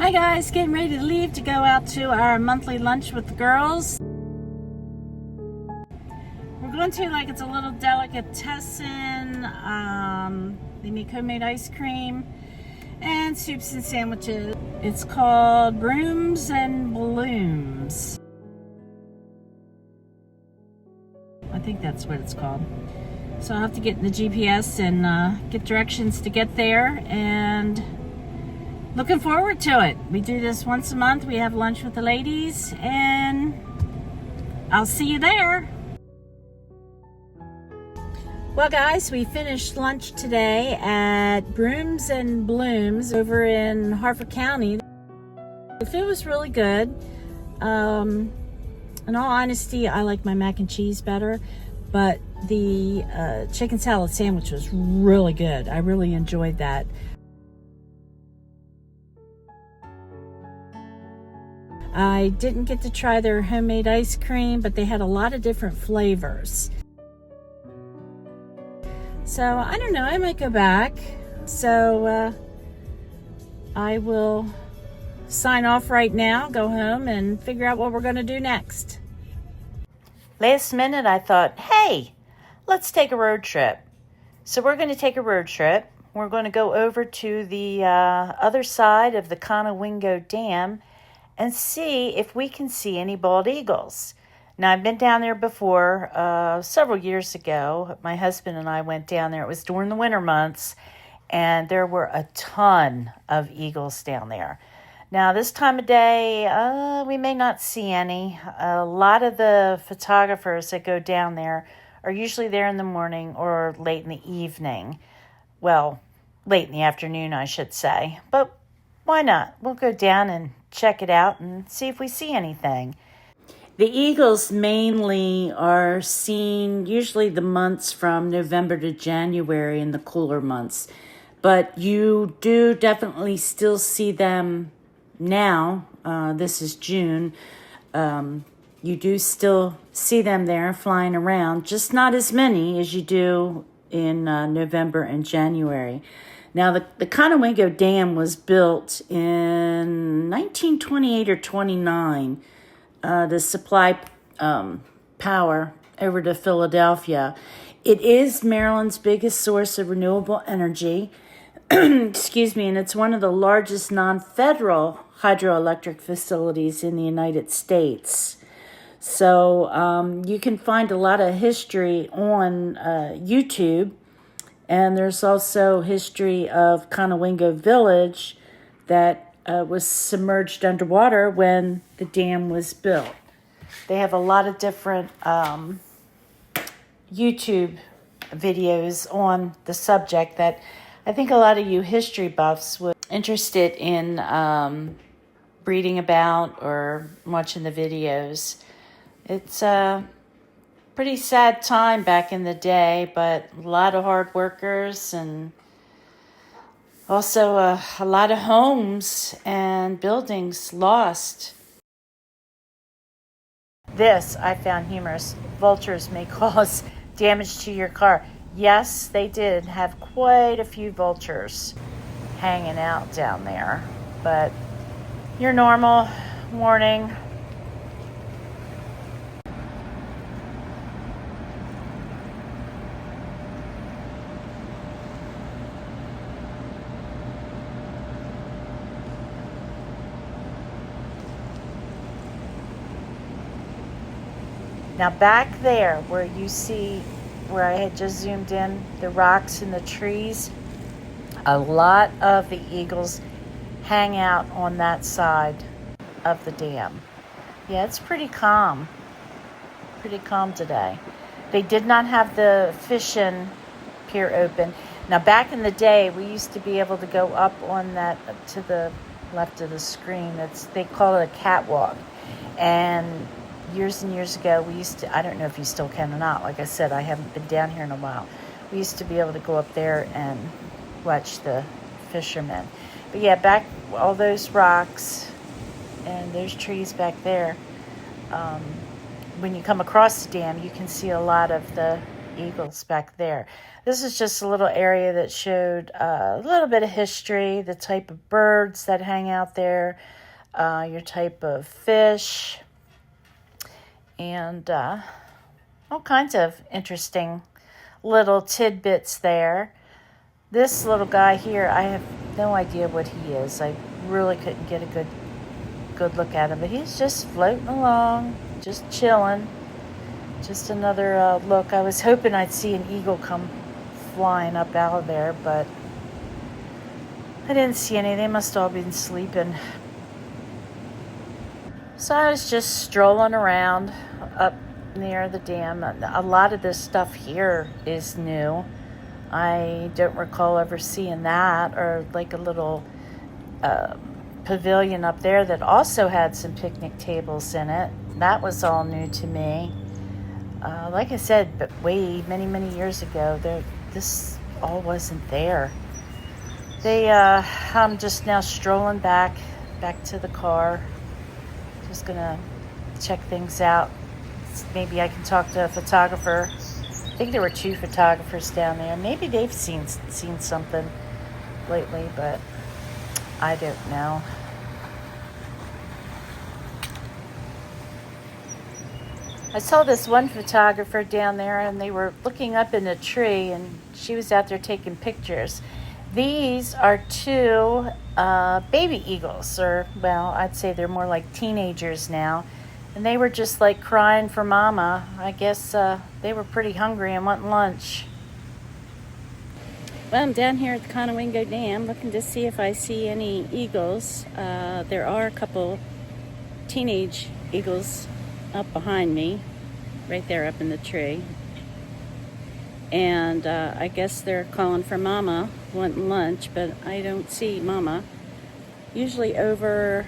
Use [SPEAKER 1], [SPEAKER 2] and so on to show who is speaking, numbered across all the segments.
[SPEAKER 1] Hi guys, getting ready to leave to go out to our monthly lunch with the girls. We're going to, like, it's a little delicatessen. They make homemade ice cream and soups and sandwiches. It's called Brooms and Blooms. I think that's what it's called. So I'll have to get in the GPS and get directions to get there, and looking forward to it. We do this once a month. We have lunch with the ladies, and I'll see you there. Well guys, we finished lunch today at Brooms and Blooms over in Harford County. The food was really good. In all honesty, I like my mac and cheese better, but the chicken salad sandwich was really good. I really enjoyed that. I didn't get to try their homemade ice cream, but they had a lot of different flavors. So I don't know, I might go back. So I will sign off right now, go home, and figure out what we're going to do next. Last minute I thought, hey, let's take a road trip. So we're going to take a road trip. We're going to go over to the other side of the Conowingo Dam and see if we can see any bald eagles. Now, I've been down there before, several years ago. My husband and I went down there. It was during the winter months, and there were a ton of eagles down there. Now, this time of day, we may not see any. A lot of the photographers that go down there are usually there in the morning or late in the evening. Well, late in the afternoon, I should say. But why not? We'll go down and check it out and see if we see anything. The eagles mainly are seen usually the months from November to January in the cooler months. But you do definitely still see them now. This is June. You do still see them there flying around, just not as many as you do in November and January. Now, the Conowingo Dam was built in 1928 or 29 to supply power over to Philadelphia. It is Maryland's biggest source of renewable energy. Excuse me, and it's one of the largest non-federal hydroelectric facilities in the United States. So you can find a lot of history on YouTube. And there's also history of Conowingo Village that was submerged underwater when the dam was built. They have a lot of different YouTube videos on the subject that I think a lot of you history buffs would be interested in reading about or watching the videos. It's pretty sad time back in the day, but a lot of hard workers and also a lot of homes and buildings lost. This I found humorous. Vultures may cause damage to your car. Yes, they did have quite a few vultures hanging out down there, but your normal warning. Now back there where you see, where I had just zoomed in, the rocks and the trees, a lot of the eagles hang out on that side of the dam. Yeah, it's pretty calm today. They did not have the fishing pier open. Now back in the day, we used to be able to go up on that to the left of the screen. They call it a catwalk. And years and years ago, we used to, I don't know if you still can or not. Like I said, I haven't been down here in a while. We used to be able to go up there and watch the fishermen. But yeah, back, all those rocks and those trees back there, when you come across the dam, you can see a lot of the eagles back there. This is just a little area that showed a little bit of history, the type of birds that hang out there, your type of fish, and all kinds of interesting little tidbits there. This little guy here, I have no idea what he is. I really couldn't get a good look at him, but he's just floating along, just chilling. Just another look. I was hoping I'd see an eagle come flying up out of there, but I didn't see any. They must all been sleeping. So I was just strolling around up near the dam. A lot of this stuff here is new. I don't recall ever seeing that, or like a little pavilion up there that also had some picnic tables in it. That was all new to me. Like I said, but many years ago, this all wasn't there. I'm just now strolling back to the car. Just gonna check things out. Maybe I can talk to a photographer. I think there were 2 photographers down there. Maybe they've seen something lately, but I don't know. I saw this one photographer down there, and they were looking up in a tree, and she was out there taking pictures. These are 2 baby eagles, or, well, I'd say they're more like teenagers now. And they were just like crying for mama. I guess they were pretty hungry and wanting lunch. Well, I'm down here at the Conowingo Dam looking to see if I see any eagles. There are a couple teenage eagles up behind me, right there up in the tree. And I guess they're calling for mama, wanting lunch, but I don't see mama. Usually over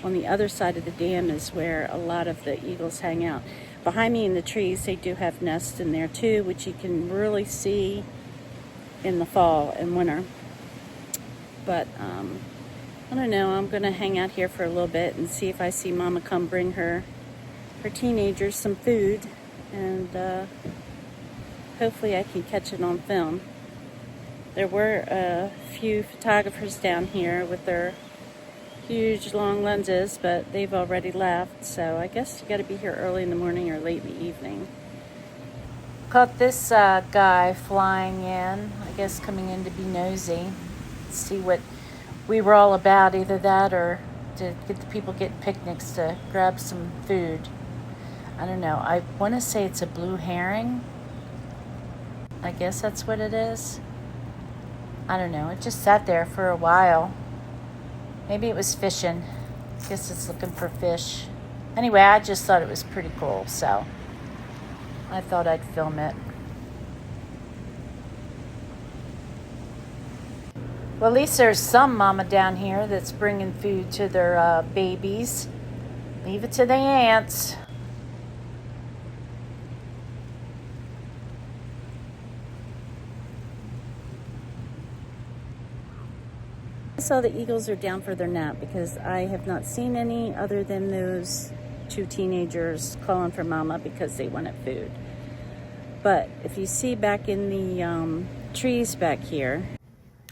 [SPEAKER 1] on the other side of the dam is where a lot of the eagles hang out. Behind me in the trees, they do have nests in there too, which you can really see in the fall and winter. But I don't know, I'm gonna hang out here for a little bit and see if I see mama come bring her teenagers some food, and hopefully I can catch it on film. There were a few photographers down here with their huge long lenses, but they've already left, so I guess you got to be here early in the morning or late in the evening. Caught this guy flying in, I guess coming in to be nosy, see what we were all about, either that or to get the people getting picnics to grab some food. I don't know, I want to say it's a blue herring. I guess that's what it is. I don't know, it just sat there for a while. Maybe it was fishing. I guess it's looking for fish. Anyway, I just thought it was pretty cool, so I thought I'd film it. Well, at least there's some mama down here that's bringing food to their babies. Leave it to the ants. So the eagles are down for their nap because I have not seen any other than those 2 teenagers calling for mama because they wanted food. But if you see back in the trees back here,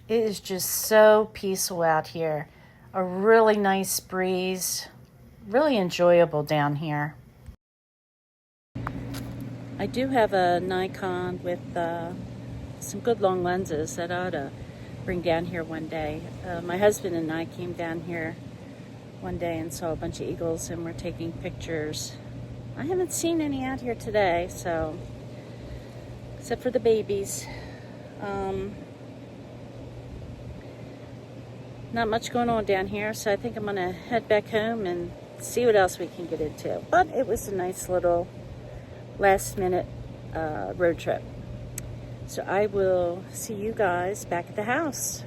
[SPEAKER 1] it is just so peaceful out here. A really nice breeze, really enjoyable down here. I do have a Nikon with some good long lenses that I ought to bring down here one day. My husband and I came down here one day and saw a bunch of eagles and we're taking pictures. I haven't seen any out here today, so except for the babies. Not much going on down here, so I think I'm gonna head back home and see what else we can get into. But it was a nice little last minute road trip. So I will see you guys back at the house.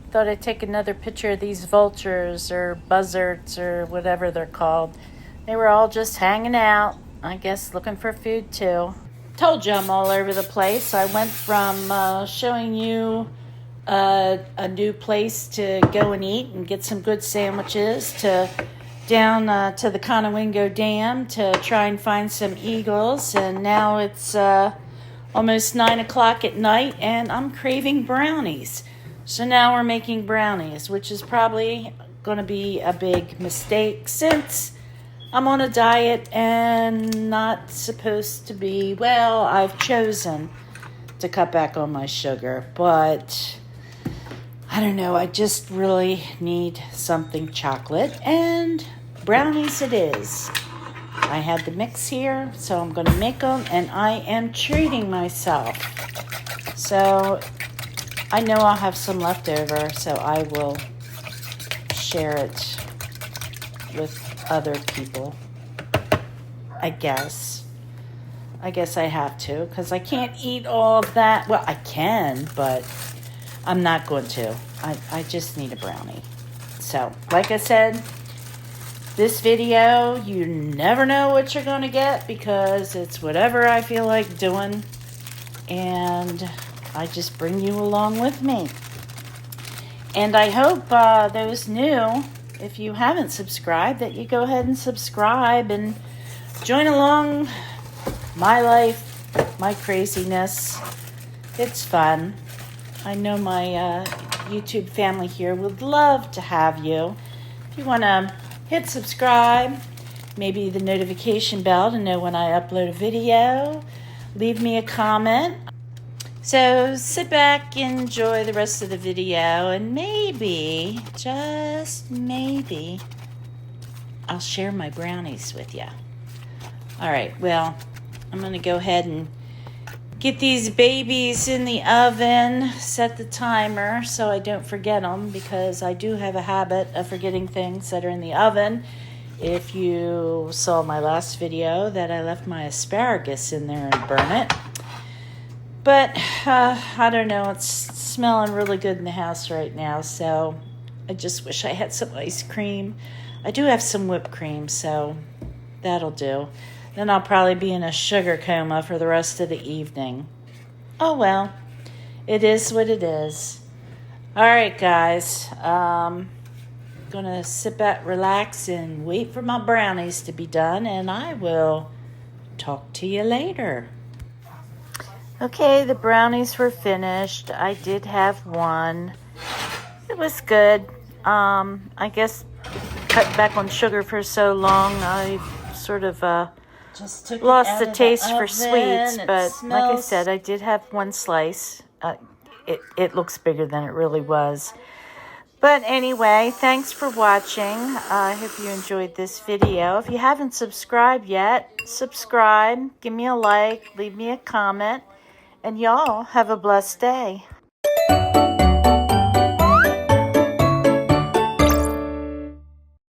[SPEAKER 1] Thought I'd take another picture of these vultures or buzzards or whatever they're called. They were all just hanging out, I guess looking for food too. Told you I'm all over the place. I went from showing you a new place to go and eat and get some good sandwiches to down to the Conowingo Dam to try and find some eagles, and now it's almost 9 o'clock at night, and I'm craving brownies. So now we're making brownies, which is probably going to be a big mistake since I'm on a diet and not supposed to be. Well, I've chosen to cut back on my sugar, but I don't know. I just really need something chocolate, and brownies it is. I had the mix here, so I'm going to make them, and I am treating myself. So I know I'll have some left over, so I will share it with other people. I guess I have to, because I can't eat all of that. Well, I can, but I'm not going to. I just need a brownie. So, like I said, this video, you never know what you're going to get because it's whatever I feel like doing. And I just bring you along with me. And I hope those new, if you haven't subscribed, that you go ahead and subscribe and join along my life, my craziness. It's fun. I know my YouTube family here would love to have you. If you want to hit subscribe, maybe the notification bell to know when I upload a video, leave me a comment. So sit back, enjoy the rest of the video, and maybe, just maybe, I'll share my brownies with you. All right, well, I'm going to go ahead and get these babies in the oven, set the timer so I don't forget them, because I do have a habit of forgetting things that are in the oven. If you saw my last video that I left my asparagus in there and burn it. But I don't know, it's smelling really good in the house right now, so I just wish I had some ice cream. I do have some whipped cream, so that'll do. Then I'll probably be in a sugar coma for the rest of the evening. Oh well, it is what it is. All right, guys. Gonna sit back, relax, and wait for my brownies to be done, and I will talk to you later. Okay, the brownies were finished. I did have one. It was good. I guess cut back on sugar for so long, I sort of just lost the taste for sweets. But like I said, I did have one slice. It looks bigger than it really was. But anyway, thanks for watching. I hope you enjoyed this video. If you haven't subscribed yet, subscribe, give me a like, leave me a comment, and y'all have a blessed day.